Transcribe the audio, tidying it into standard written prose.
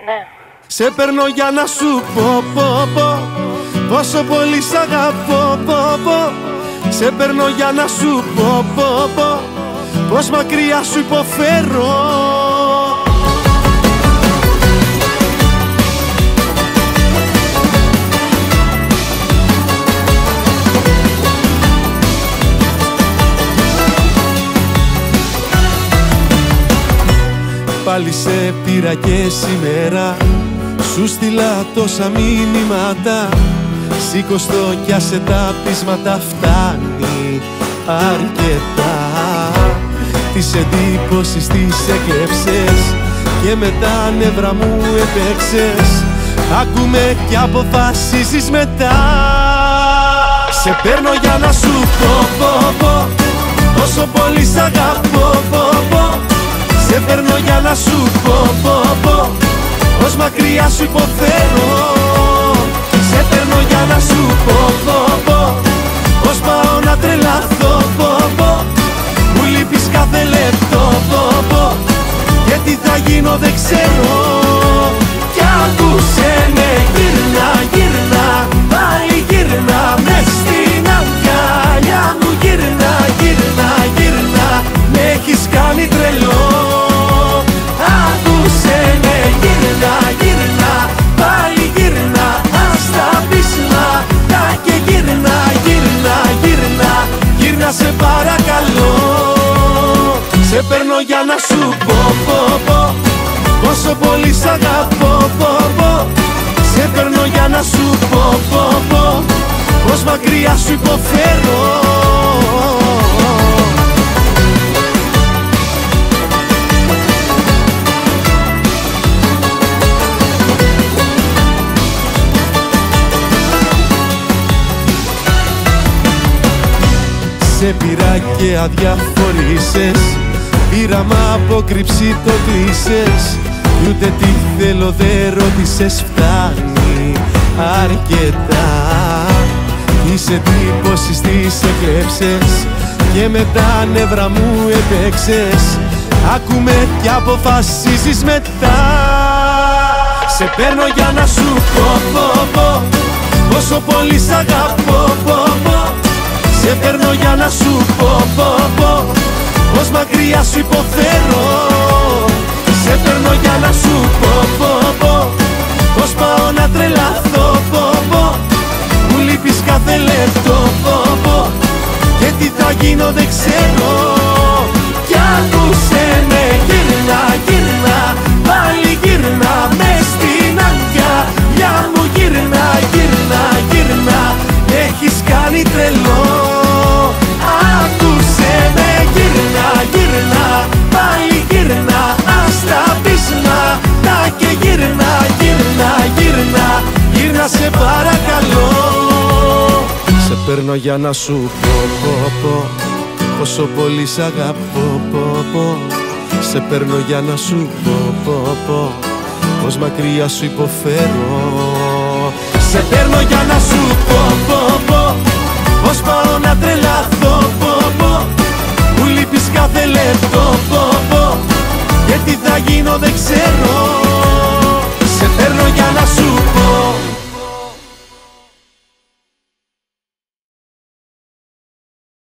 Ναι. Σε παίρνω για να σου πω, πόσο πολύ σ' αγαπώ, Σε παίρνω για να σου πω, πως μακριά σου υποφέρω. Πάλι σε πήρα και σήμερα, σου στείλα τόσα μηνύματα. Σήκωστο κι άσε τα πείσματα, φτάνει αρκετά. Τις εντύπωσεις τις έκλεψες και με τα νεύρα μου έπαιξες. Άκουμε κι αποφασίζεις μετά. Σε παίρνω για να σου πω, πόσο πολύ σ' αγαπώ, Σε παίρνω για να σου πω, πως μακριά σου υποφέρω. Σε παίρνω για να σου πω, πως πάω να τρελαθώ, Μου λείπεις κάθε λεπτό, και τι θα γίνω δεν ξέρω. Κι άκουσε με, γύρνα, πάλι γύρνα, μες στην αγκαλιά μου γύρνα, με έχεις κάνει τρελό. Άκουσε με, γύρνα, πάλι γύρνα, ας τα πείσματα και γύρνα, σε παρακαλώ. Σε παίρνω για να σου πω, πόσο πολύ σ' αγαπώ, Σε παίρνω για να σου πω, πως μακριά σου υποφέρω. Σε πήρα και αδιαφορήσες, πείραμα απόκρυψη το κλείσες. Κι ούτε τι θέλω δεν ρώτησες, φτάνει αρκετά. Τις εντύπωσεις τις έκλεψες και με τα νεύρα μου έπαιξες. Άκουμε κι αποφασίζεις μετά. Σε παίρνω για να σου πω, πόσο πολύ σ' αγαπώ, Σε παίρνω για να σου πω, πως μακριά σου υποφέρω. Σε παίρνω για να σου πω, πως πάω να τρελαθώ, Μου λείπεις κάθε λεπτό, και τι θα γίνω δεν ξέρω. Κι άκουσε με, γύρνα, πάλι γύρνα, μες στην αγκαλιά μου γύρνα, με έχεις κάνει τρελό. Άκουσε με, γύρνα, πάλι γύρνα, ας τα πείσματα και γύρνα, σε παρακαλώ. Σε παίρνω για να σου πω, πόσο πολύ σ' αγαπώ, Σε παίρνω για να σου πω, πως μακριά σου υποφέρω. Σε παίρνω για να σου πω, πως πάω να τρελαθώ, Μου λείπεις κάθε λεπτό, και τι θα γίνω δεν ξέρω.